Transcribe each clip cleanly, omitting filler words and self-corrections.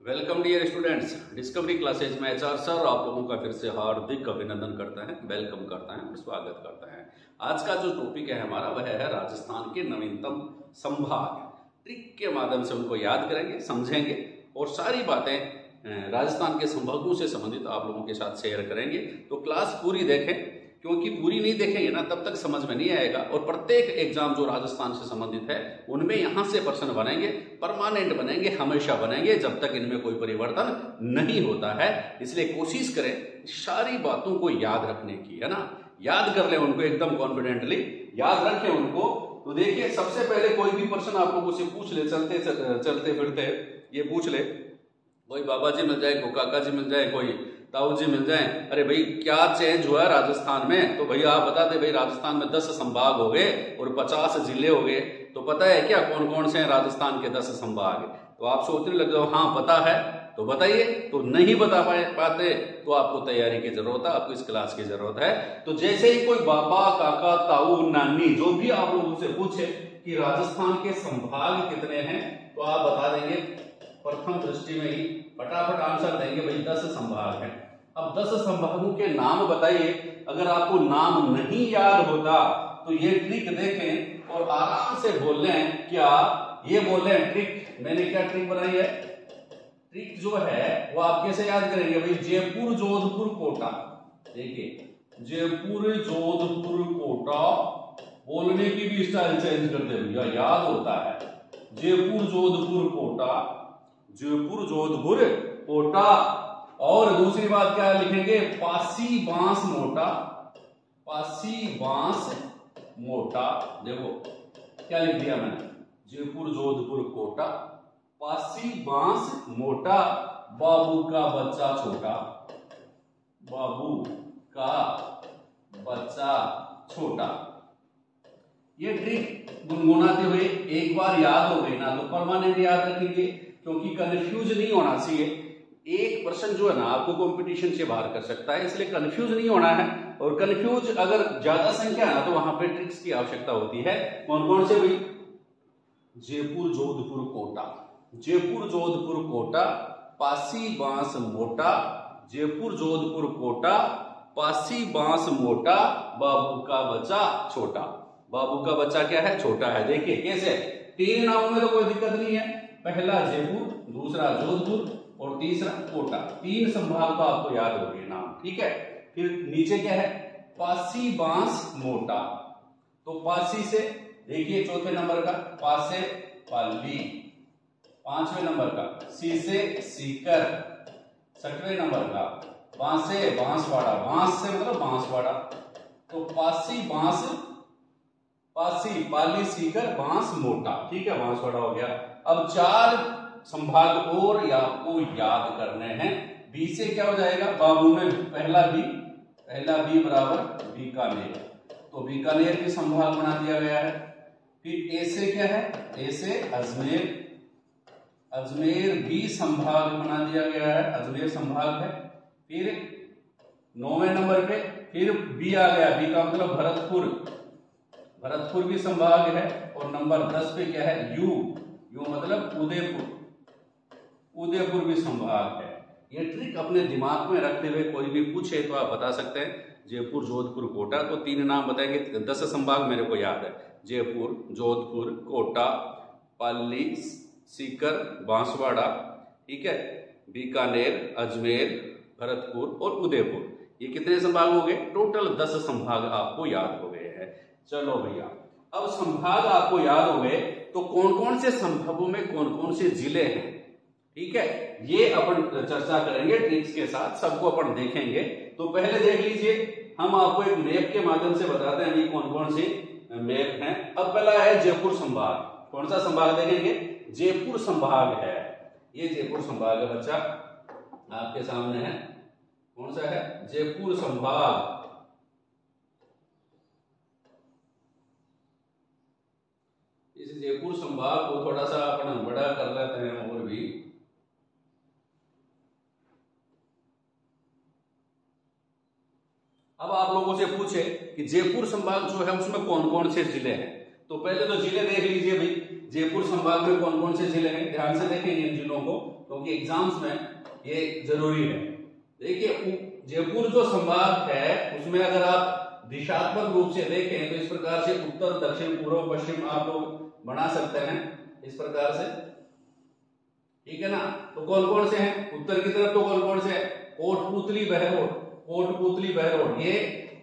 Welcome dear students, Discovery Classes में HR sir आप लोगों का फिर से हार्दिक अभिनंदन करते हैं, वेलकम करते हैं और स्वागत करते हैं। आज का जो टॉपिक है हमारा वह है राजस्थान के नवीनतम संभाग। ट्रिक के माध्यम से उनको याद करेंगे, समझेंगे और सारी बातें राजस्थान के संभागों से संबंधित आप लोगों के साथ शेयर करेंगे। तो क्लास पूरी देखें, क्योंकि पूरी नहीं देखेंगे ना तब तक समझ में नहीं आएगा। और प्रत्येक एग्जाम जो राजस्थान से संबंधित है उनमें यहाँ से प्रश्न बनेंगे, परमानेंट बनेंगे, हमेशा बनेंगे जब तक इनमें कोई परिवर्तन नहीं होता है। इसलिए कोशिश करें सारी बातों को याद रखने की, है ना। याद कर लें उनको, एकदम कॉन्फिडेंटली याद रखें उनको। तो देखिए, सबसे पहले कोई भी प्रश्न आप लोगों से पूछ ले, चलते फिरते ये पूछ ले, कोई बाबा जी मिल जाए, कोई काका जी मिल जाए, कोई ताऊ जी मिल जाए, अरे भाई क्या चेंज हुआ है राजस्थान में। तो भैया आप बता दे, भाई राजस्थान में 10 संभाग हो गए और 50 जिले हो गए। तो पता है क्या कौन कौन से हैं राजस्थान के 10 संभाग? तो आप सोचने लग जाओ हाँ पता है, तो बताइए। तो नहीं बता पाते तो आपको तैयारी की जरूरत है, आपको इस क्लास की जरूरत है। तो जैसे ही कोई बाबा, काका, ताऊ, नानी जो भी आप लोगों से पूछे कि राजस्थान के संभाग कितने हैं, तो आप बता देंगे प्रथम दृष्टि में ही, फटाफट आंसर देंगे भाई 10 संभाग हैं। अब 10 संभागों के नाम बताइए। अगर आपको नाम नहीं याद होता तो ये ट्रिक देखें और आराम से बोल लें। क्या ये बोल लें ट्रिक? मैंने क्या ट्रिक बनाई है? ट्रिक जो है वो आप कैसे याद करेंगे भाई? जयपुर, जोधपुर, कोटा। देखिए, जयपुर, जोधपुर, कोटा। बोलने की भी स्टाइल चेंज कर दे भैया, याद होता है। जयपुर, जोधपुर, कोटा, जयपुर, जोधपुर, कोटा। और दूसरी बात क्या लिखेंगे? पासी, बांस, मोटा। पासी, बांस, मोटा। देखो क्या लिख दिया मैंने? जयपुर, जोधपुर, कोटा, पासी, बांस, मोटा, बाबू का बच्चा छोटा। बाबू का बच्चा छोटा। ये ट्रिक गुनगुनाते हुए एक बार याद हो गई ना तो परमानेंट याद रखेंगे, क्योंकि कंफ्यूज नहीं होना चाहिए। एक पर्सन जो है ना आपको कंपटीशन से बाहर कर सकता है, इसलिए कंफ्यूज नहीं होना है। और कंफ्यूज अगर ज्यादा संख्या है ना तो वहां पे ट्रिक्स की आवश्यकता होती है। कौन कौन से भाई? जयपुर, जोधपुर, कोटा। जयपुर, जोधपुर, कोटा, पासी, बांस, मोटा। जयपुर, जोधपुर, कोटा, पासी, बांस, मोटा, बाबू का बच्चा छोटा। बाबू का बच्चा क्या है? छोटा है। देखिए कैसे, 3 नामों में तो कोई दिक्कत नहीं है। पहला जयपुर, दूसरा जोधपुर और तीसरा कोटा। 3 संभाग तो आपको याद हो गए नाम, ठीक है। फिर नीचे क्या है? पासी, बांस, मोटा। तो पासी से देखिए चौथे नंबर का पासे, पाली। 5वें नंबर का सी से सीकर। 6वें नंबर का बांसे, बांसवाड़ा। बांस से मतलब बांसवाड़ा। तो पासी, बांस, पासी, पाली, सीकर, बांस, मोटा, ठीक है, बांसवाड़ा हो गया। अब 4 संभाग और आपको याद करने हैं। बी से क्या हो जाएगा? बाबू में पहला बी बराबर बीकानेर। तो बीकानेर के संभाग बना दिया गया है। फिर ए से क्या है? ए से अजमेर। अजमेर बी संभाग बना दिया गया है, अजमेर संभाग है। फिर 9वें नंबर पे फिर बी आ गया, बी का मतलब भरतपुर। भरतपुर भी संभाग है। और नंबर 10 पे क्या है? यू। यू मतलब उदयपुर। उदयपुर भी संभाग है। ये ट्रिक अपने दिमाग में रखते हुए कोई भी पूछे तो आप बता सकते हैं। जयपुर, जोधपुर, कोटा। तो 3 नाम बताएंगे, 10 संभाग मेरे को याद है। जयपुर, जोधपुर, कोटा, पाली, सीकर, बांसवाड़ा, ठीक है, बीकानेर, अजमेर, भरतपुर और उदयपुर। ये कितने संभाग हो गए? टोटल 10 संभाग आपको याद हो गए हैं। चलो भैया, अब संभाग आपको याद हो गए तो कौन कौन से संभागों में कौन कौन से जिले हैं, ठीक है, ये अपन चर्चा करेंगे ट्रिक्स के साथ, सबको अपन देखेंगे। तो पहले देख लीजिए, हम आपको एक मैप के माध्यम से बताते हैं ये कौन कौन से मैप हैं। अब पहला है जयपुर संभाग। कौन सा संभाग देखेंगे? जयपुर संभाग है। ये जयपुर संभाग है बच्चा, आपके सामने है। कौन सा है? जयपुर संभाग। इस जयपुर संभाग को थोड़ा सा अपन बड़ा कर लेते हैं और भी। अब आप लोगों से पूछे कि जयपुर संभाग जो है उसमें कौन कौन से जिले हैं, तो पहले तो जिले देख लीजिए भाई। जयपुर संभाग में कौन कौन से जिले हैं, ध्यान से देखेंगे इन जिलों को क्योंकि एग्जाम्स में ये जरूरी है। देखिए जयपुर जो संभाग है उसमें अगर आप दिशात्मक रूप से देखें तो इस प्रकार से उत्तर दक्षिण पूर्व पश्चिम आप लोग बना सकते हैं इस प्रकार से, ठीक है ना। तो कौन कौन से हैं उत्तर की तरफ, तो कौन कौन से है, कोटपुतली बहरोड, कोटपुतली बहरोड ये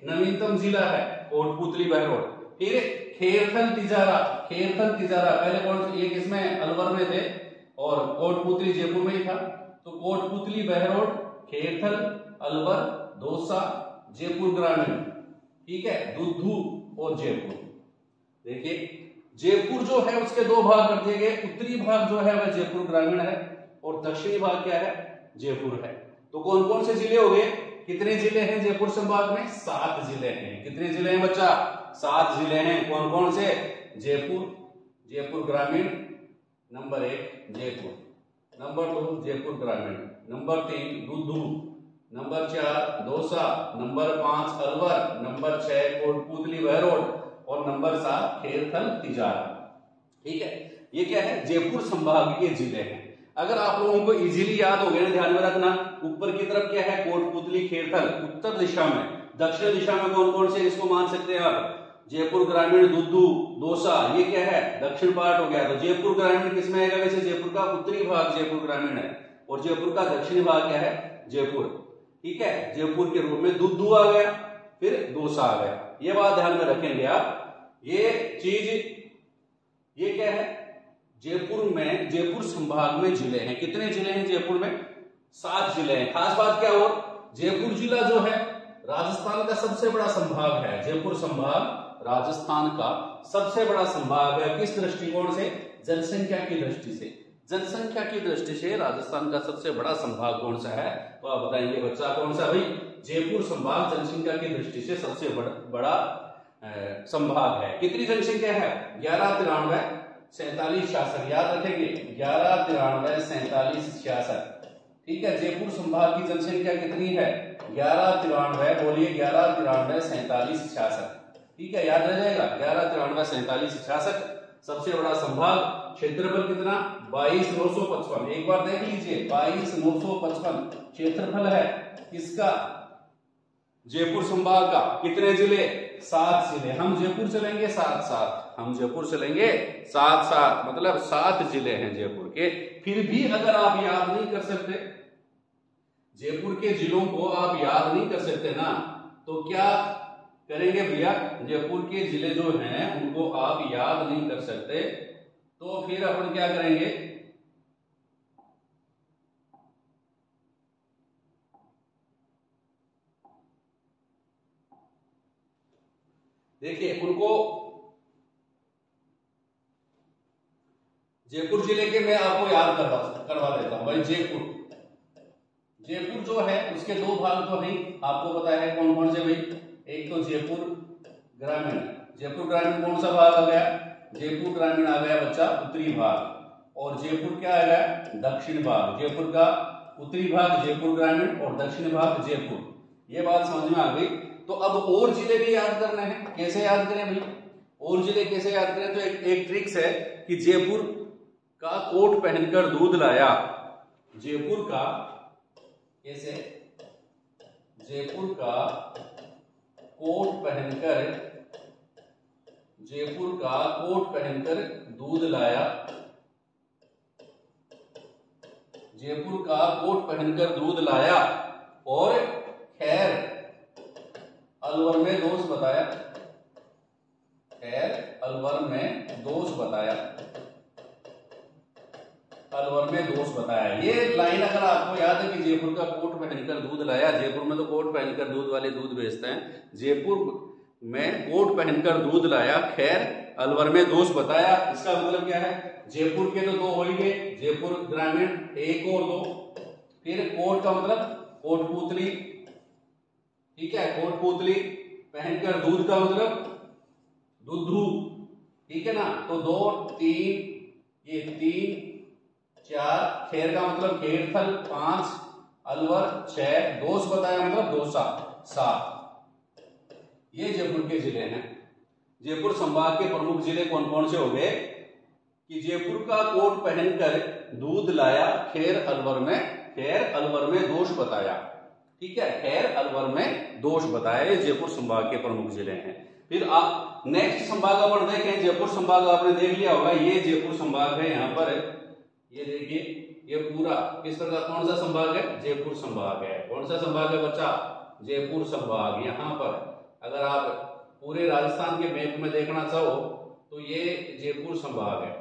नवीनतम जिला है, कोटपुतली बहरोड। फिर खेरथल तिजारा, खेरथल तिजारा पहले कौन से, ये किसमें, अलवर में थे और कोटपुतली जयपुर में ही था। तो कोटपुतली बहरोड, खेरथल, अलवर, दौसा, जयपुर ग्रामीण, ठीक है, दुद्धू और जयपुर। देखिए जयपुर जो है उसके दो भाग कर दिए गए, उत्तरी भाग जो है वह जयपुर ग्रामीण है और दक्षिणी भाग क्या है, जयपुर है। तो कौन कौन से जिले हो गए, कितने जिले हैं जयपुर संभाग में, 7 जिले हैं। कितने जिले हैं बच्चा, 7 जिले हैं। कौन कौन से, जयपुर, जयपुर ग्रामीण नंबर 1 जयपुर, नंबर 2 जयपुर ग्रामीण, number 3 Dudu, number 4 Dausa, number 5 Alwar, number 6 Kotputli Behror और नंबर 7 खेरथल तिजारा। ठीक है, ये क्या है, जयपुर संभाग के जिले हैं। अगर आप लोगों को इजीली याद हो गया, ध्यान में रखना, ऊपर की तरफ क्या है, कोटपुतली खेरथल उत्तर दिशा में, दक्षिण दिशा में कौन कौन से इसको मान सकते हैं आप, जयपुर ग्रामीण, दुद्धू, दौसा, ये क्या है, दक्षिण पार्ट हो गया। तो जयपुर ग्रामीण किसमें आएगा, वैसे जयपुर का उत्तरी भाग जयपुर ग्रामीण है और जयपुर का दक्षिणी भाग क्या है, जयपुर। ठीक है, जयपुर के रूप में दुद्धू आ गया, फिर दौसा आ गया। ये बात ध्यान में रखेंगे आप। ये चीज, ये क्या है, जयपुर में, जयपुर संभाग में जिले हैं। कितने जिले हैं जयपुर में, 7 जिले हैं। खास बात क्या हो, जयपुर जिला जो है राजस्थान का सबसे बड़ा संभाग है। जयपुर संभाग राजस्थान का सबसे बड़ा संभाग है। किस दृष्टिकोण से, जनसंख्या की दृष्टि से। जनसंख्या की दृष्टि से राजस्थान का सबसे बड़ा संभाग कौन सा है, तो आप बताएंगे बच्चा कौन सा, भाई जयपुर संभाग जनसंख्या की दृष्टि से सबसे बड़ा संभाग है। कितनी जनसंख्या है, 119347, याद रखेंगे 119347। ठीक है, जयपुर संभाग की जनसंख्या कितनी है, 1193, बोलिए 119347। ठीक है, याद रह जाएगा 119347 सबसे बड़ा संभाग। क्षेत्रफल कितना, 22,955। एक बार देख लीजिए, 22,955 क्षेत्रफल है किसका, जयपुर संभाग का। कितने जिले, 7 जिले। हम जयपुर चलेंगे साथ साथ, हम जयपुर चलेंगे साथ साथ, मतलब 7 जिले हैं जयपुर के। फिर भी अगर आप याद नहीं कर सकते, जयपुर के जिलों को आप याद नहीं कर सकते ना, तो क्या करेंगे भैया, जयपुर के जिले जो हैं उनको आप याद नहीं कर सकते, तो फिर अपन क्या करेंगे, देखिए उनको जयपुर जिले के मैं आपको याद करवा देता हूं भाई। जयपुर, जयपुर जो है उसके 2 भाग तो हैं, आपको पता है कौन कौन से भाई। एक तो जयपुर ग्रामीण, जयपुर ग्रामीण कौन सा भाग आ गया, जयपुर ग्रामीण आ गया बच्चा उत्तरी भाग, और जयपुर क्या आ गया, दक्षिण भाग। जयपुर का उत्तरी भाग जयपुर ग्रामीण और दक्षिण भाग जयपुर। ये बात समझ में आ गई। तो अब और जिले भी याद करने हैं, कैसे याद करें भाई, और जिले कैसे याद करें, तो एक ट्रिक्स है कि जयपुर का कोट पहनकर दूध लाया, जयपुर का कैसे, जयपुर का कोट पहनकर, जयपुर का कोट पहनकर दूध लाया, जयपुर का कोट पहनकर दूध लाया और खैर अलवर में दोष बताया, खैर अलवर में दोष बताया, अलवर में दोष बताया। ये लाइन अगर आपको याद है कि जयपुर का कोट पहनकर दूध लाया, जयपुर में तो कोट पहनकर दूध वाले दूध बेचते हैं, जयपुर में कोट पहनकर दूध लाया, खैर अलवर में दोष बताया। इसका मतलब क्या है, जयपुर के तो 2 हो ही गए, जयपुर ग्रामीण 1 और 2, फिर कोट का मतलब कोटपुतली, ठीक है, कोटपुतली, पहनकर दूध का मतलब दुद्धू, ठीक है ना। तो 2 3, ये 3 4, खैर का मतलब खेरथल 5, अलवर 6, दोष बताया मतलब दौसा 7। ये जयपुर के जिले हैं। जयपुर संभाग के प्रमुख जिले कौन कौन से हो गए, कि जयपुर का कोट पहनकर दूध लाया, खैर अलवर में दोष बताया। ठीक है, खैर अलवर में दोष बताया। ये जयपुर संभाग के प्रमुख जिले हैं। फिर आप नेक्स्ट संभाग अपन देखें, जयपुर संभाग आपने देख लिया होगा, ये जयपुर संभाग है। यहाँ पर ये देखिए, ये पूरा किस तरह का कौन सा संभाग है? जयपुर संभाग है। कौन सा संभाग है बच्चा? जयपुर संभाग। यहाँ पर अगर आप पूरे राजस्थान के मैप में देखना चाहो तो ये जयपुर संभाग है।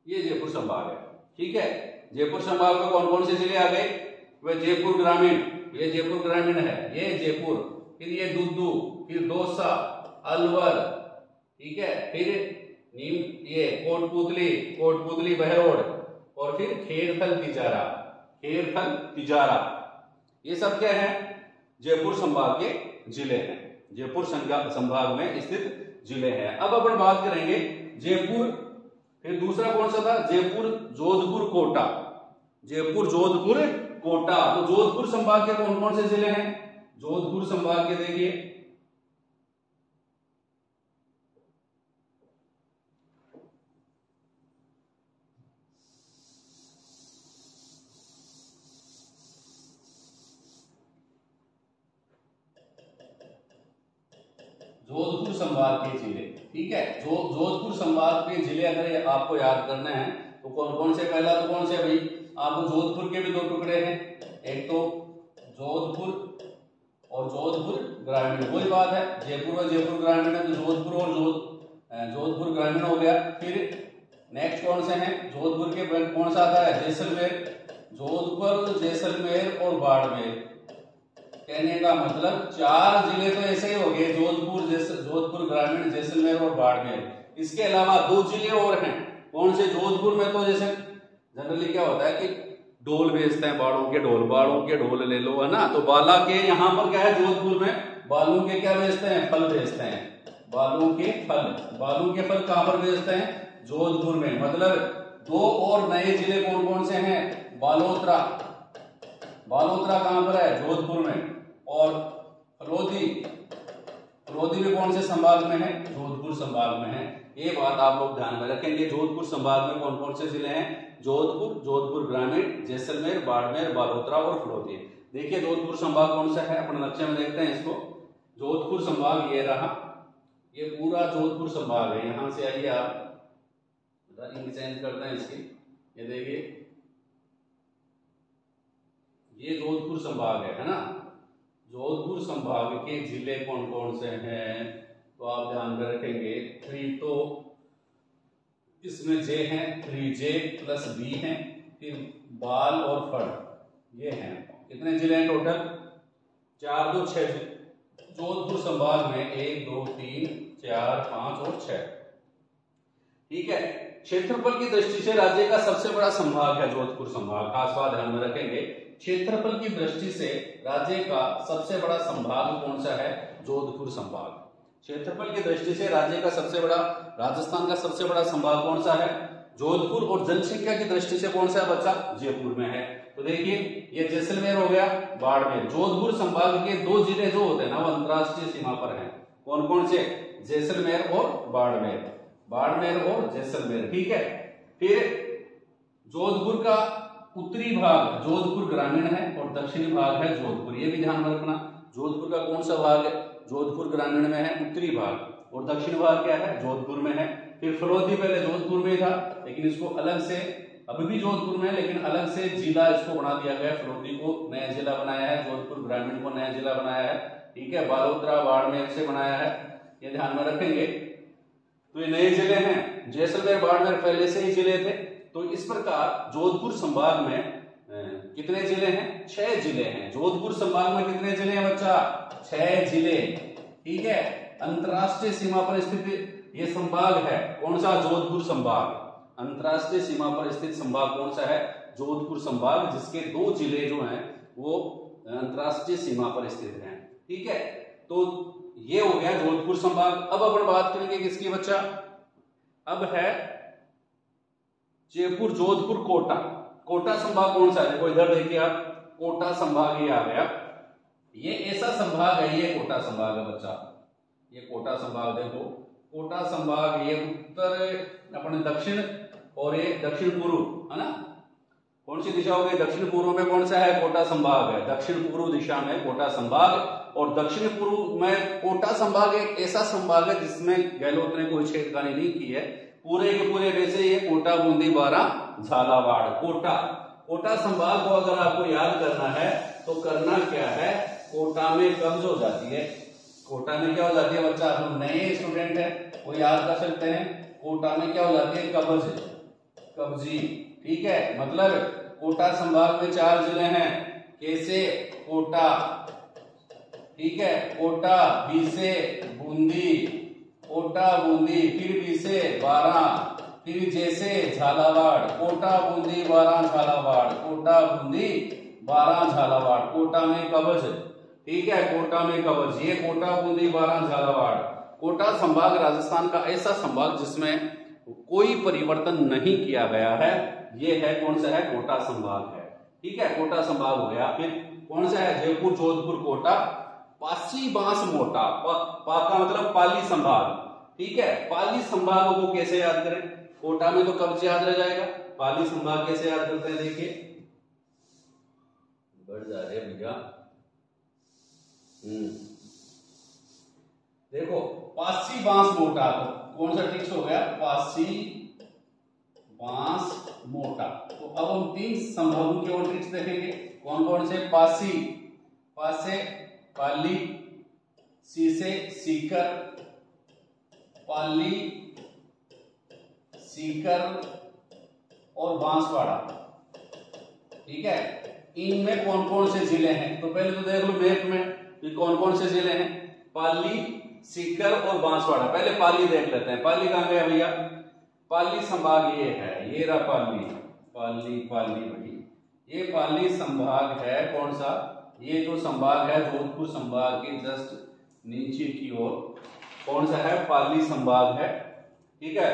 ये जयपुर संभाग है। ठीक है, जयपुर संभाग में कौन कौन से जिले आ गए? वह जयपुर ग्रामीण, ये जयपुर ग्रामीण है, ये जयपुर, फिर ये दुद्दू, फिर दौसा, अलवर, ठीक है, फिर ये कोटपुतली बहरोड, और फिर खेड़थल तिजारा। ये सब क्या है? जयपुर संभाग के जिले हैं, जयपुर संभाग में स्थित जिले हैं। अब अपन बात करेंगे जयपुर, फिर दूसरा कौन सा था? जयपुर जोधपुर कोटा। तो जोधपुर संभाग के कौन कौन से जिले हैं? जोधपुर संभाग के देखिए, जोधपुर संभाग के जिले। ठीक है, जोधपुर संभाग के जिले अगर आपको याद करना है तो कौन कौन से? पहला तो कौन से भाई? आपको जोधपुर के भी दो टुकड़े हैं, एक तो जोधपुर और जोधपुर ग्रामीण। वही बात है, जयपुर और जयपुर ग्रामीण है, तो जोधपुर और जोधपुर ग्रामीण हो गया। फिर नेक्स्ट कौन से हैं? जोधपुर के बाद कौन सा आता है? जोधपुर, जैसलमेर और बाड़मेर। कहने का मतलब 4 जिले तो ऐसे ही हो गए, जोधपुर ग्रामीण, जैसलमेर और बाड़मेर। इसके अलावा 2 जिले और हैं। कौन से? जोधपुर में तो जैसे जनरली क्या होता है कि ढोल बेचते हैं, बाड़ों के ढोल ले लो, है ना। तो बाला के यहाँ पर क्या है? जोधपुर में बालू के क्या बेचते हैं? फल बेचते हैं। बालू के फल कहाँ पर बेचते हैं? जोधपुर में। मतलब 2 और नए जिले कौन कौन से हैं? बालोतरा कहाँ पर है? जोधपुर में। और फलोदी भी कौन से संभाग में है? जोधपुर संभाग में है। ये बात आप लोग ध्यान में रखेंगे। जोधपुर संभाग में कौन कौन से जिले हैं? जोधपुर ग्रामीण, जैसलमेर, बाड़मेर, बालोतरा और फलोदी। देखिए जोधपुर संभाग कौन सा है, अपन नक्शे में देखते हैं इसको। जोधपुर संभाग ये रहा, ये पूरा जोधपुर संभाग है। यहां से आइए आप, इंक चेंज करते हैं इसकी। ये देखिए, ये जोधपुर संभाग है ना। जोधपुर संभाग के जिले कौन कौन से हैं तो आप ध्यान में रखेंगे। 3 तो इसमें जे हैं, 3J + B हैं, फिर बाल और फड़, ये हैं। कितने जिले हैं टोटल? 4 2 6 जोधपुर संभाग में 1 2 3 4 5 और 6। ठीक है, क्षेत्रफल की दृष्टि से राज्य का सबसे बड़ा संभाग है जोधपुर संभाग। खास बात ध्यान में रखेंगे, क्षेत्रफल की दृष्टि से राज्य का सबसे बड़ा संभाग कौन सा है? जोधपुर संभाग। क्षेत्रफल की दृष्टि से राज्य का सबसे बड़ा, राजस्थान का सबसे बड़ा संभाग कौन सा है? जोधपुर। और जनसंख्या की दृष्टि से कौन सा है बच्चा? जयपुर में है। तो देखिए, ये जैसलमेर हो गया, बाड़मेर। जोधपुर संभाग के 2 जिले जो होते हैं ना, वो अंतरराष्ट्रीय सीमा पर हैं। कौन कौन से? जैसलमेर और बाड़मेर और जैसलमेर। ठीक है, फिर जोधपुर का उत्तरी भाग जोधपुर ग्रामीण है और दक्षिणी भाग है जोधपुर। ये भी ध्यान में रखना। जोधपुर का कौन सा भाग है? जोधपुर ग्रामीण में है उत्तरी भाग, और दक्षिण भाग क्या है? जोधपुर में है। फिर फलोदी पहले जोधपुर में था, लेकिन इसको अलग से, अभी भी जोधपुर में है लेकिन अलग से जिला इसको बना दिया गया। फलोदी को नया जिला बनाया है, जोधपुर ग्रामीण को नया जिला बनाया है। ठीक है, बालोतरा बाड़मेर से बनाया है, ये ध्यान में रखेंगे। तो ये नए जिले हैं। जैसलमेर बाड़मेर पहले से ही जिले थे। तो इस प्रकार जोधपुर संभाग में कितने जिले हैं? 6 जिले हैं। जोधपुर संभाग में कितने जिले हैं बच्चा? 6 जिले। ठीक है, अंतरराष्ट्रीय सीमा पर स्थित ये संभाग है। कौन सा? जोधपुर संभाग। अंतरराष्ट्रीय सीमा पर स्थित संभाग कौन सा है? जोधपुर संभाग, जिसके 2 जिले जो हैं वो अंतरराष्ट्रीय सीमा पर स्थित हैं। ठीक है, तो ये हो गया जोधपुर संभाग। अब अपन बात करेंगे किसकी बच्चा? अब है जयपुर, जोधपुर, कोटा। कोटा संभाग कौन सा है? देखो इधर देखिए आप, कोटा संभाग ये आ गया। ये ऐसा संभाग है, ये कोटा संभाग है बच्चा, ये कोटा संभाग। देखो कोटा संभाग ये उत्तर अपने दक्षिण और ये दक्षिण पूर्व है ना। कौन सी दिशा हो गई? दक्षिण पूर्व में कौन सा है? कोटा संभाग है। दक्षिण पूर्व दिशा में कोटा संभाग, और दक्षिण पूर्व में कोटा संभाग एक ऐसा संभाग है जिसमें गहलोत ने कोई छेड़खानी नहीं की है। पूरे के पूरे वैसे ये कोटा, बूंदी, बारा, झालावाड़, कोटा संभाग को अगर आपको याद करना है तो करना क्या है, कोटा में कब्ज हो जाती है। कोटा में क्या हो जाती है बच्चा? हम नए स्टूडेंट है वो याद कर सकते हैं। कोटा में क्या हो जाती है? कब्जी। ठीक है, मतलब कोटा संभाग में 4 जिले हैं। कैसे? कोटा, ठीक है, कोटा, बीसे, बूंदी, कोटा, बूंदी, फिर बीसे, बारा, फिर जैसे, झालावाड़, कोटा, बूंदी, बारा, झालावाड़, कोटा, बूंदी, बारा, झालावाड़, कोटा में कब्ज। ठीक है, कोटा में कब्ज। ये कोटा, बूंदी, बारा, झालावाड़। कोटा संभाग राजस्थान का ऐसा संभाग जिसमें कोई परिवर्तन नहीं किया गया है, ये है कौन सा है? कोटा संभाग है। ठीक है, कोटा संभाग हो गया। फिर कौन सा है? जयपुर, जोधपुर, कोटा, पासी, बांस, मोटा। पा का मतलब पाली संभाग। ठीक है, पाली संभाग को कैसे याद करें? कोटा में तो कब्ज याद रह जाएगा, पाली संभाग कैसे याद करते हैं? देखिए बढ़ जा रहे भैया। देखो पासी, बांस, मोटा, तो कौन सा ट्रिक्स हो गया? पासी, बांस, मोटा। तो अब हम 3 संभागों के और ट्रिक्स देखेंगे। कौन कौन से? पासी, पासे, पाली, सीसे, सीकर, पाली, सीकर और बांसवाड़ा। ठीक है, इनमें कौन कौन से जिले हैं? तो पहले तो देख लो मैप में कि कौन कौन से जिले हैं। पाली, सीकर और बांसवाड़ा। पहले पाली देख लेते हैं। पाली कहां गया भैया? पाली संभाग ये है, ये रहा पाली, पाली, पाली भाई, ये पाली संभाग है। कौन सा? ये जो संभाग है जोधपुर संभाग के जस्ट नीचे की ओर कौन सा है? पाली संभाग है। ठीक है,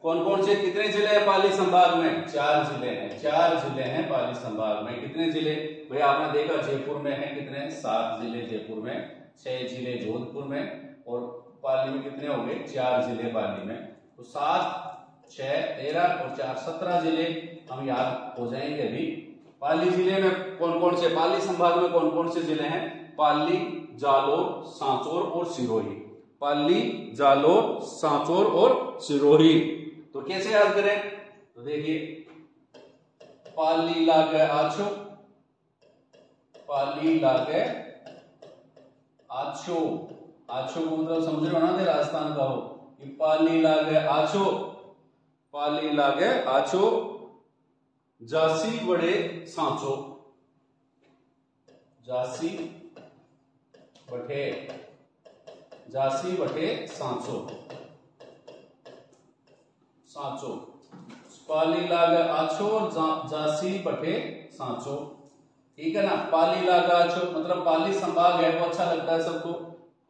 कौन कौन से, कितने जिले हैं पाली संभाग में? 4 जिले हैं। 4 जिले हैं पाली संभाग में। कितने जिले भाई? आपने देखा जयपुर में है कितने? 7 जिले जयपुर में, 6 जिले जोधपुर में, और पाली में कितने हो गए? 4 जिले पाली में। तो 7, 6, 13 और 4 17 जिले हम याद हो जाएंगे अभी। पाली जिले में कौन कौन से? पाली संभाग में कौन कौन से जिले हैं? पाली, जालोर, सांचौर और सिरोही। पाली, जालोर, सांचौर और सिरोही। तो कैसे याद करें? तो देखिए पाली लागे आछो, पाली लागे आछो। आछो को मतलब समझ रहे हो ना, राजस्थान का हो कि पाली लागे आछो, पाली लागे आछो, जासी बड़े सांचो, जासी बठे, जासी बठे सांचो, सांचो। पाली लागे आछो, जासी बठे सांचो। ठीक है ना, पाली लागे आछो मतलब पाली संभाग है वो अच्छा लगता है सबको।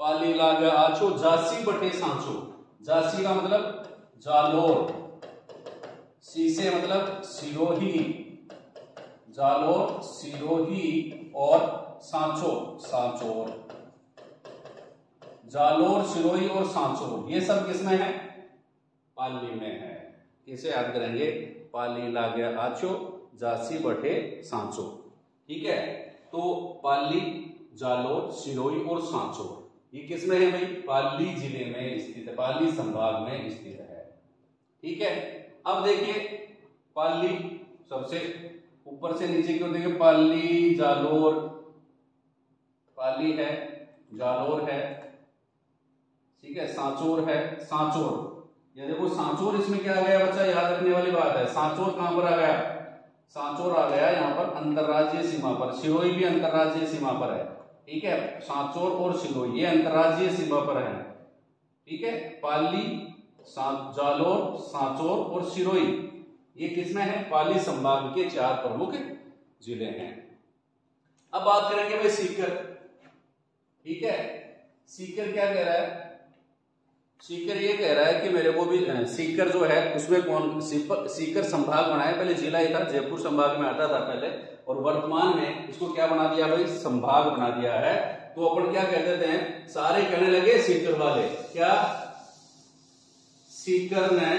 पाली लागे आछो, जासी बठे सांचो। जासी का मतलब जालोर, सीसे मतलब सिरोही, जालोर, सिरोही और सांचो, सांचौर। जालोर, सिरोही और सांचौर ये सब किसमें है? पाली में है। इसे याद करेंगे? पाली लागे आछो, जासी बठे सांचो। ठीक है, तो पाली, जालोर, सिरोही और सांचौर ये किसमें है भाई? पाली जिले में स्थित है, पाली संभाग में स्थित है। ठीक है, अब देखिए पाली सबसे ऊपर से नीचे की ओर देखिए, पाली, जालोर, पाली है, जालोर है, ठीक है, सांचौर है, सांचौर। ये देखो सांचौर इसमें क्या आ गया बच्चा? याद रखने वाली बात है। सांचौर कहां पर आ गया? सांचौर आ गया यहाँ पर अंतरराज्यीय सीमा पर। सिरोही भी अंतरराज्यीय सीमा पर है। ठीक है, सांचौर और सिरोही ये अंतरराज्यीय सीमा पर है। ठीक है, पाली, जालोर, सांचौर और सिरोही ये किसमें है? पाली संभाग के 4 प्रमुख जिले हैं। अब बात करेंगे भाई सीकर। ठीक है, सीकर क्या कह रहा है? सीकर ये कह रहा है कि मेरे को भी सीकर जो है उसमें कौन सीकर संभाग बनाए। पहले जिला ही था, जयपुर संभाग में आता था पहले, और वर्तमान में इसको क्या बना दिया भाई, संभाग बना दिया है। तो अपन क्या कहते थे, सारे कहने लगे सीकर वाले, क्या सीकर ने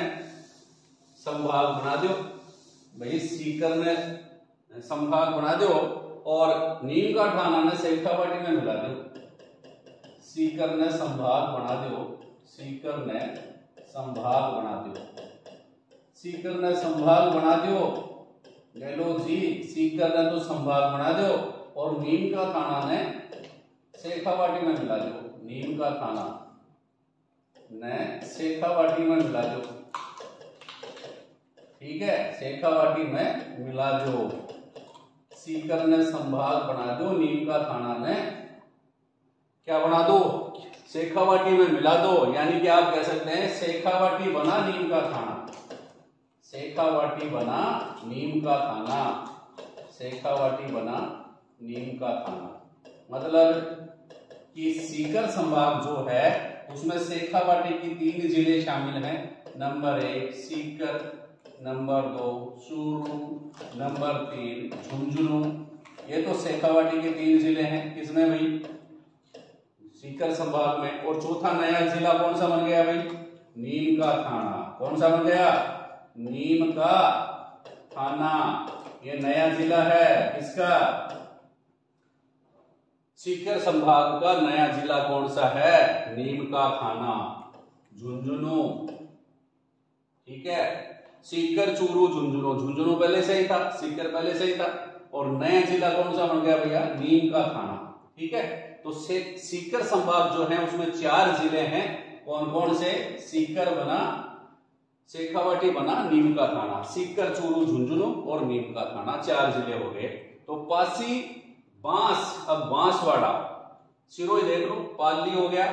संभाग बना दो भाई, सीकर ने संभाग बना दो और नीम का ठाना ने शेखावाटी में मिला दो। सीकर ने संभाग बना दो, सीकर ने संभाग बना दो, सीकर ने संभाग बना दो, ले लो जी, सीकर ने तो संभाग बना दो और नीम का थाना ने शेखावाटी में मिला दो, नीम का थाना ने शेखावाटी में मिला दो, ठीक है, शेखावाटी में मिला दो। सीकर ने संभाग बना दो, नीम का थाना ने क्या बना दो, शेखावाटी में मिला दो। यानी कि आप कह सकते हैं शेखावाटी बना नीम का थाना, शेखावाटी बना नीम का थाना, शेखावाटी बना नीम का थाना। मतलब कि सीकर संभाग जो है उसमें शेखावाटी की 3 जिले शामिल हैं। Number 1 Sikar, number 2 Churu, number 3 Jhunjhunu. ये तो शेखावाटी के 3 जिले हैं, किसमें भाई, सीकर संभाग में। और चौथा नया जिला कौन सा बन गया भाई, नीम का थाना। कौन सा बन गया, नीम का थाना। ये नया जिला है किसका, सीकर संभाग का नया जिला कौन सा है, नीम का थाना, झुंझुनू, ठीक है। सीकर, चूरू, झुंझुनू, झुंझुनू पहले से ही था, सीकर पहले से ही था, और नया जिला कौन सा बन गया भैया, नीम का थाना, ठीक है। तो सीकर संभाग जो है उसमें 4 जिले हैं। कौन कौन से, सीकर बना, शेखावाटी बना, नीम का थाना, सीकर, चूरू, झुंझुनू और नीम का थाना, 4 जिले हो गए। तो पासी, बांस, अब बांसवाड़ा, सिरोही देख लो, पाली हो गया,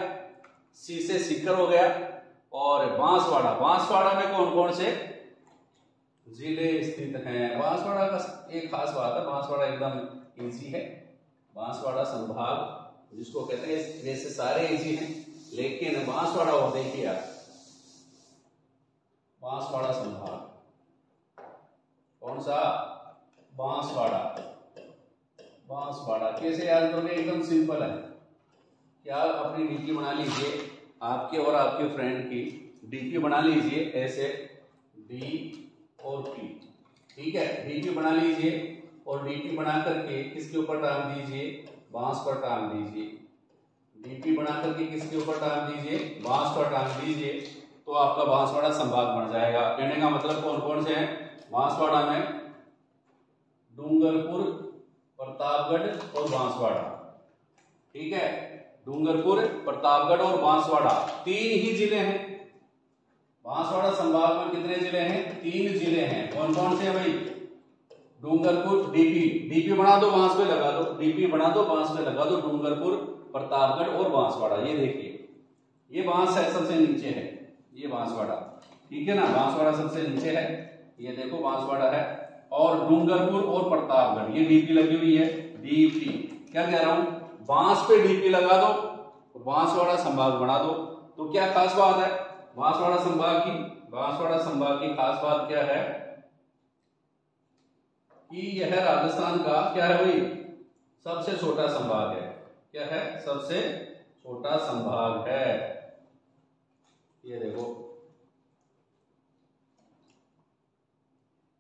सी से सीकर हो गया, और बांसवाड़ा, बांसवाड़ा में कौन कौन से जिले स्थित हैं। बांसवाड़ा का एक खास बात है, बांसवाड़ा एकदम इजी है, बांसवाड़ा संभाग जिसको कहते हैं, वैसे सारे इजी हैं लेकिन बांसवाड़ा और देखिए आप, बांसवाड़ा संभाग कौन सा, बांसवाड़ा, बांसवाड़ा कैसे याद करोगे, एकदम सिंपल है। क्या अपनी डीपी बना लीजिए, आपके और आपके फ्रेंड की डीपी बना लीजिए, ऐसे डी और पी, ठीक है, डीपी बना लीजिए और डीपी बना करके किसके ऊपर टांग दीजिए, बांस पर टांग दीजिए। डीपी बना करके किसके ऊपर टांग दीजिए, बांस पर टांग दीजिए, तो आपका बांसवाड़ा संभाग बन जाएगा। कहने का मतलब कौन कौन से हैं, बांसवाड़ा में डूंगरपुर, प्रतापगढ़ और बांसवाड़ा, ठीक है, डूंगरपुर, प्रतापगढ़ और बांसवाड़ा 3 ही जिले हैं। बांसवाड़ा संभाग में कितने जिले हैं, 3 जिले हैं। कौन कौन से भाई, डूंगरपुर, डीपी, डीपी बना दो, बांस पे लगा दो, डीपी बना दो, बांस पे लगा दो, डूंगरपुर, प्रतापगढ़ और बांसवाड़ा। ये देखिए, ये बांस है, सबसे नीचे है ये बांसवाड़ा, ठीक है ना, बांसवाड़ा सबसे नीचे है, ये देखो बांसवाड़ा है, और डूंगरपुर और प्रतापगढ़ ये डीपी लगी हुई है, डीपी। क्या कह रहा हूं, बांस पे डीपी लगा दो, बांसवाड़ा संभाग बना दो। तो क्या खास बात है बांसवाड़ा संभाग की, बांसवाड़ा संभाग की खास बात क्या है कि यह राजस्थान का क्या है भाई, सबसे छोटा संभाग है। क्या है, सबसे छोटा संभाग है। ये देखो,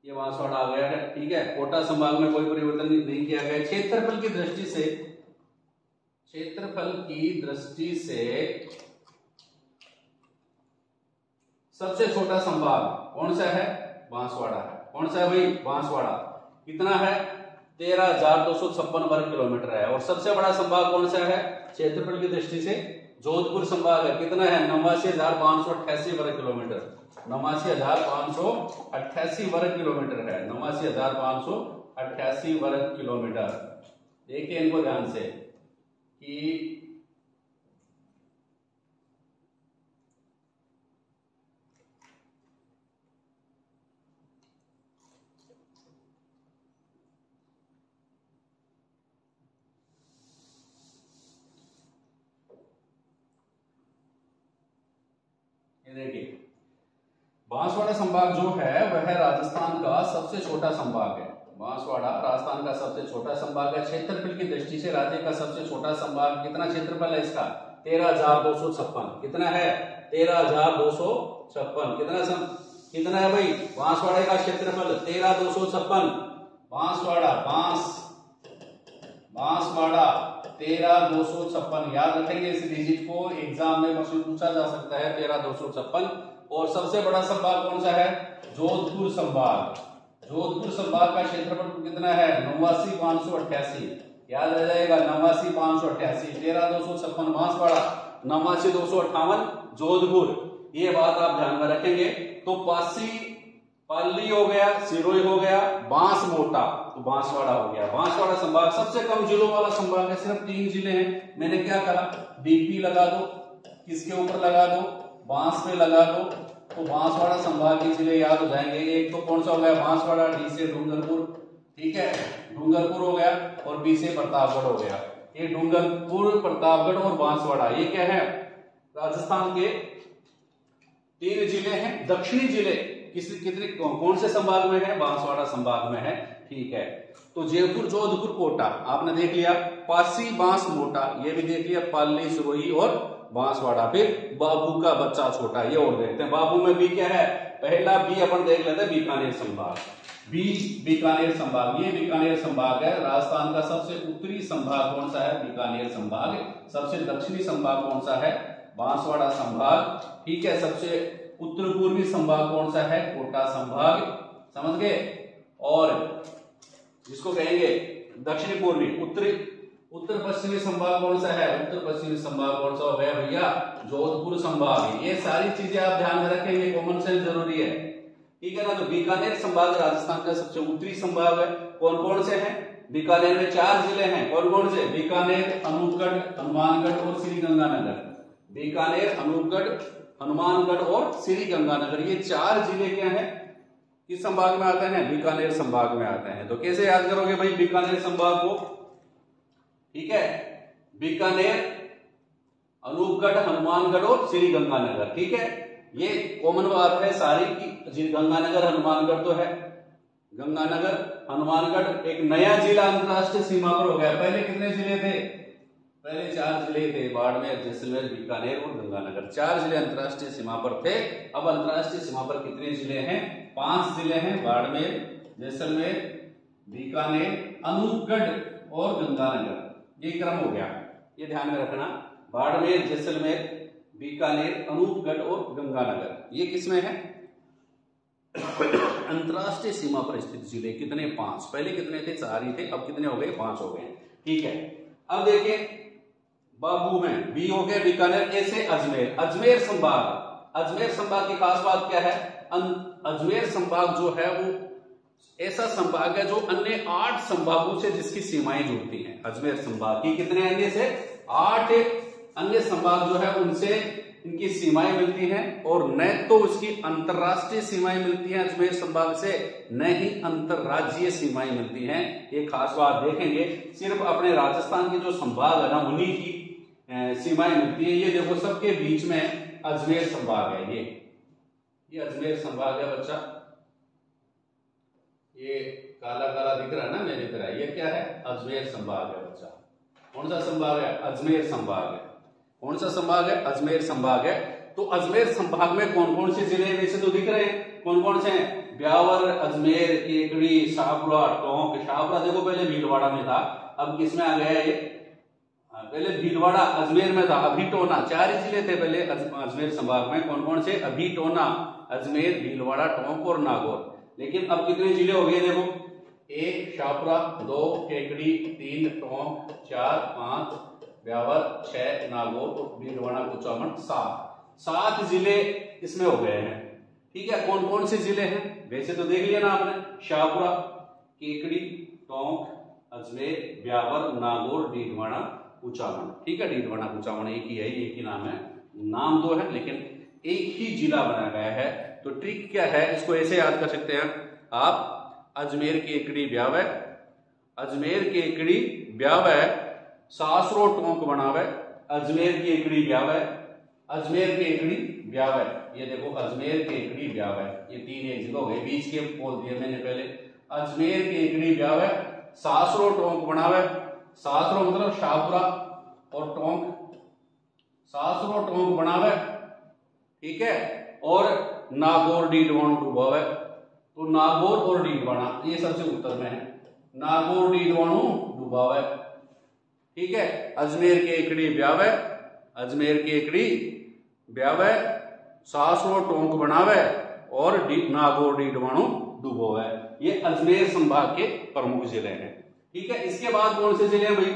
ये बांसवाड़ा आ गया है, ठीक है। कोटा संभाग में कोई परिवर्तन नहीं किया गया। क्षेत्रफल की दृष्टि से, क्षेत्रफल की दृष्टि से सबसे छोटा संभाग कौन सा है, बांसवाड़ा है। कौन सा है भाई, बांसवाड़ा। कितना है, 13,256 वर्ग किलोमीटर है। और सबसे बड़ा संभाग कौन सा है क्षेत्रफल की दृष्टि से, जोधपुर संभाग है। कितना है, 89,588 वर्ग किलोमीटर, 89,588 वर्ग किलोमीटर है, 89,588 वर्ग किलोमीटर। देखिए इनको ध्यान से कि देखिए बांसवाड़ा संभाग जो है वह राजस्थान का सबसे छोटा संभाग है। बांसवाड़ा राजस्थान का सबसे छोटा संभाग है। क्षेत्रफल की दृष्टि से राज्य का सबसे छोटा संभाग, कितना क्षेत्रफल है इसका? 13,256। कितना है? 13,256। कितना है भाई बांसवाड़े का क्षेत्रफल? 13,256। बांसवाड़ा बांसवाड़ा 13,256। याद रखेंगे इस डिजिट को, एग्जाम में क्वेश्चन पूछा जा सकता है। 13,256। और सबसे बड़ा संभाग कौन सा है? जोधपुर संभाग। जोधपुर संभाग का क्षेत्रफल कितना है? 89,588। याद रह जाएगा 89,588। 13,256 बांसवाड़ा, 89,258 जोधपुर। ये बात आप ध्यान में रखेंगे। तो पाली हो गया, सिरोही हो गया, बांस मोटा तो बांसवाड़ा हो गया। बांसवाड़ा संभाग सबसे कम जिलों वाला संभाग है, सिर्फ 3 जिले हैं। मैंने क्या कहा? बीपी लगा दो, किसके ऊपर लगा दो? बांस पे लगा दो, तो बांसवाड़ा संभाग के जिले याद हो जाएंगे। एक तो कौन सा हो गया? बांसवाड़ा, डी से डूंगरपुर, ठीक है, डूंगरपुर हो गया, और बी से प्रतापगढ़ हो गया। ये डूंगरपुर, प्रतापगढ़ और बांसवाड़ा ये क्या है? राजस्थान के 3 जिले हैं। दक्षिणी जिले कितने कौन से संभाग में है? बांसवाड़ा संभाग में है, ठीक है। तो जयपुर, जोधपुर, कोटा आपने देख लिया। पासी, बांस मोटा ये भी देख लिया। पाली, सिरोही और बांसवाड़ा। फिर बाबू का बच्चा छोटा, ये और देखते हैं। बाबू में बी क्या है? पहला बी अपन देख लेते हैं, बीकानेर संभाग। बीकानेर संभाग, ये बीकानेर संभाग है। राजस्थान का सबसे उत्तरी संभाग कौन सा है? बीकानेर संभाग। सबसे दक्षिणी संभाग कौन सा है? बांसवाड़ा संभाग, ठीक है। सबसे उत्तर पूर्वी संभाग कौन सा है? कोटा संभाग। समझ गए? और जिसको कहेंगे दक्षिणी पूर्वी, उत्तर पश्चिमी संभाग कौन सा है? उत्तर पश्चिमी संभाग कौन सा हो गया भैया? जोधपुर संभाग। ये सारी चीजें आप ध्यान में रखेंगे, कॉमन सेंस जरूरी है, ठीक है ना। तो बीकानेर संभाग राजस्थान का सबसे उत्तरी संभाग है। कौन कौन से हैं? बीकानेर में 4 जिले हैं। कौन कौन से? बीकानेर, अनूपगढ़, हनुमानगढ़ और श्री गंगानगर। बीकानेर, अनूपगढ़, हनुमानगढ़ और श्री गंगानगर, ये 4 जिले क्या हैं? किस संभाग में आते हैं? बीकानेर संभाग में आते हैं। तो कैसे याद करोगे भाई बीकानेर संभाग को? ठीक है, बीकानेर, अनूपगढ़, हनुमानगढ़ और श्री गंगानगर, ठीक है। ये कॉमन बात है सारी की। गंगानगर, हनुमानगढ़ तो है। गंगानगर, हनुमानगढ़ एक नया जिला अंतरराष्ट्रीय सीमा पर हो गया। पहले कितने जिले थे? पहले 4 जिले थे, बाड़मेर, जैसलमेर, बीकानेर और गंगानगर। 4 जिले अंतरराष्ट्रीय सीमा पर थे। अब अंतरराष्ट्रीय सीमा पर कितने जिले हैं? 5 जिले हैं। बाड़मेर, जैसलमेर, बीकानेर, अनूपगढ़ और गंगानगर। ये क्रम हो गया, ये ध्यान में रखना। बाड़मेर, जैसलमेर, बीकानेर, अनूपगढ़ और गंगानगर, ये किसमें है? अंतरराष्ट्रीय सीमा पर स्थित जिले। कितने? 5। पहले कितने थे? 4 ही थे, अब कितने हो गए? 5 हो गए, ठीक है। अब देखिए बाबू में बी हो गया बीकानेर। ऐसे अजमेर, अजमेर संभाग। अजमेर संभाग की खास बात क्या है? अजमेर संभाग जो है वो ऐसा संभाग है जो अन्य 8 संभागों से जिसकी सीमाएं जुड़ती हैं। अजमेर संभाग की कितने अन्य से? 8 अन्य संभाग जो है उनसे इनकी सीमाएं मिलती हैं, और न तो उसकी अंतरराष्ट्रीय सीमाएं मिलती हैं अजमेर संभाग से, न ही अंतरराज्यीय सीमाएं मिलती हैं। ये खास बात देखेंगे। सिर्फ अपने राजस्थान के जो संभाग है ना उन्हीं की सीमाएं मिलती है। ये देखो सबके बीच में अजमेर संभाग है। ये अजमेर संभाग है बच्चा। ये काला काला दिख रहा है ना मेरी तरह, ये क्या है? अजमेर संभाग है बच्चा। कौन सा संभाग है? अजमेर संभाग है। कौन सा संभाग है? अजमेर संभाग है। तो अजमेर संभाग में कौन कौन से जिले वैसे तो दिख रहे हैं, कौन कौन से हैं? ब्यावर, अजमेर, केकड़ी, शाहपुरा, टोंक। शाहपुरा देखो पहले भीलवाड़ा में था, अब किसमें आ गया ये? पहले भीलवाड़ा अजमेर में था, अभी टोना। 4 ही जिले थे पहले अजमेर संभाग में। कौन कौन से? अभी टोना, अजमेर, भीलवाड़ा, टोंक और नागौर। लेकिन अब कितने जिले हो गए देखो? 1 शाहपुरा, 2 केकड़ी, 3 टोंक, 4 5 ब्यावर, 6 नागौर और भीलवाड़ा, कुचामन 7 जिले इसमें हो गए हैं, ठीक है। कौन कौन से जिले हैं वैसे तो देख लिया ना आपने? शाहपुरा, केकड़ी, टोंक, अजमेर, ब्यावर, नागौर, डीडवाना, कुचामन, ठीक है। डीडवाना, कुचामन एक ही है, एक ही नाम है। नाम 2 है लेकिन एक ही जिला बनाया गया है। तो ट्रिक क्या है? इसको ऐसे याद कर सकते हैं आप। अजमेर, केकड़ी, ब्यावर, अजमेर, केकड़ी, ब्यावर, सासरो, टोंक बनावे, अजमेर, केकड़ी, ब्यावर, अजमेर, केकड़ी, ब्यावर। ये देखो अजमेर, केकड़ी, ब्यावर, ये 3 एक जगह हो गए। बीच के बोल दिए मैंने पहले। अजमेर केकड़ी ब्यावे, सासरो टोंक बनावे, सासरो मतलब शाहपुरा और टोंक, सासरो टोंक बनावे, ठीक है, और नागौर डीडवाणु डुबावे। तो नागौर और डीडवाना ये सबसे उत्तर में है, नागौर डीडवाणु डुबावे, ठीक है। अजमेर केकड़ी ब्यावे, अजमेर केकड़ी ब्यावे, सासरो टोंक बनावे और नागौर डीडवाणु डुबावे। ये अजमेर संभाग के प्रमुख जिले हैं, ठीक है। इसके बाद कौन से जिले हैं भाई?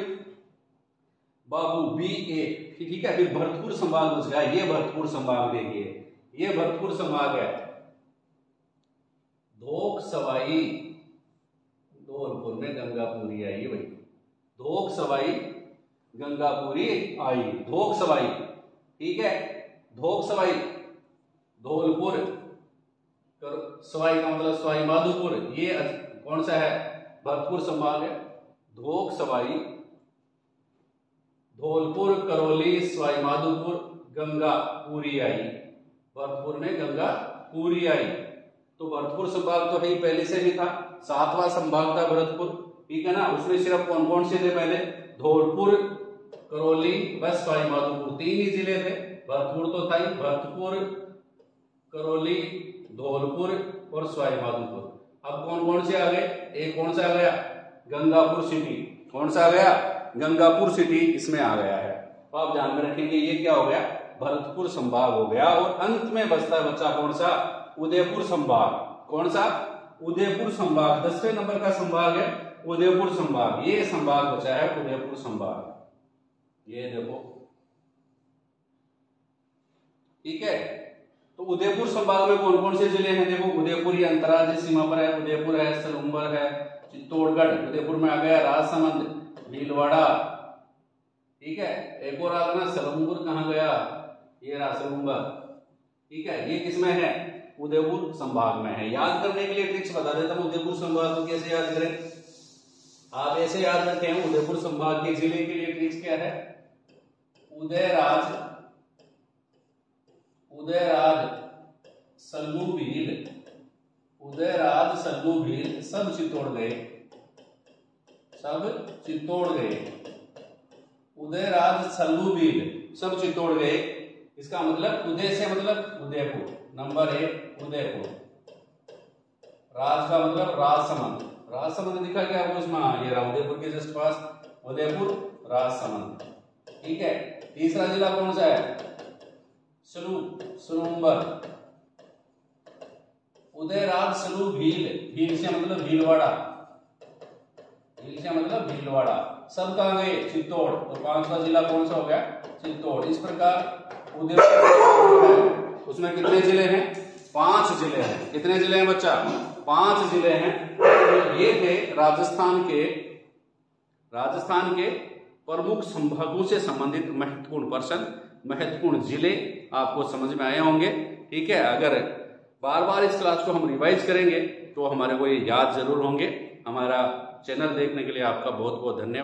बाबू BA, ठीक है। फिर भरतपुर संभाग बच गया, ये भरतपुर संभाग देखिए, ये भरतपुर संभाग है। धोक सवाई, धौलपुर में गंगापुरी आई भाई, धोक सवाई गंगापुरी आई, धोक सवाई, ठीक है। धोक सवाई धौलपुर, सवाई का मतलब सवाई माधोपुर, ये कौन सा है? भरतपुर संभाग है। धोक सवाई, धौलपुर, करौली, सवाई माधोपुर, गंगा पूरी आई, भरतपुर में गंगा पूरी आई। तो भरतपुर संभाग तो है ही, पहले से भी था, 7वां संभाग था भरतपुर, ठीक है ना। उसमें सिर्फ कौन कौन से थे पहले? धौलपुर, करौली, बस सवाई माधोपुर, 3 ही जिले थे। भरतपुर तो था ही, भरतपुर, करौली, धौलपुर और सवाई माधोपुर। अब कौन कौन से आ गए? एक कौन सा आ गया? गंगापुर सिटी। कौन सा आ गया? गंगापुर सिटी इसमें आ गया है। तो आप ध्यान में रखेंगे, ये क्या हो गया? भरतपुर संभाग हो गया। और अंत में बचा कौन सा? उदयपुर संभाग। कौन सा? उदयपुर संभाग, 10वें नंबर का संभाग है उदयपुर संभाग। ये संभाग बचा है उदयपुर संभाग, ये देखो, ठीक है। तो उदयपुर संभाग में कौन कौन से जिले हैं? देखो, उदयपुर ही अंतर्राज्यीय सीमा पर है, उदयपुर है, सलूम्बर है, चित्तौड़गढ़, उदयपुर में आ गया, राजसमंद, भीलवाड़ा, ठीक है। एक और आ गया सलूम्बर, कहाँ गया? ये रहा सलूम्बर, ठीक है। ये किसमें है? उदयपुर संभाग में है। याद करने के लिए ट्रिक्स बता देता हूं, उदयपुर संभाग को कैसे याद करें। आप ऐसे याद रखें, उदयपुर संभाग के जिले के लिए ट्रिक्स क्या है? उदयराज, उदयराज, सल्लू भील, उदयराज, सल्लू भील, सब चित्तौड़ गए, सब चित्तौड़ गए। उदयराज, सल्लू भील सब चित्तौड़ गए। इसका मतलब उदय से मतलब उदयपुर, नंबर 1 उदयपुर। राज का मतलब राजसमंद, राजसमंद दिखा क्या आपको इसमें? ये रहा उदयपुर के जस्ट पास, उदयपुर, राजसमंद, ठीक है। तीसरा जिला कौन सा है? सलूम्बर। उदयराज, सलू भील, भील से मतलब भीलवाड़ा, भील से मतलब भीलवाड़ा, सब कहां गए? चित्तौड़। तो 5वां जिला कौन सा हो गया? चित्तौड़। इस प्रकार उदयपुर, उसमें कितने जिले हैं? 5 जिले हैं। कितने जिले हैं बच्चा? 5 जिले हैं। तो ये थे राजस्थान के प्रमुख संभागों से संबंधित महत्वपूर्ण प्रश्न, महत्वपूर्ण जिले आपको समझ में आए होंगे, ठीक है। अगर बार बार इस क्लास को हम रिवाइज करेंगे तो हमारे को ये याद जरूर होंगे। हमारा चैनल देखने के लिए आपका बहुत बहुत धन्यवाद।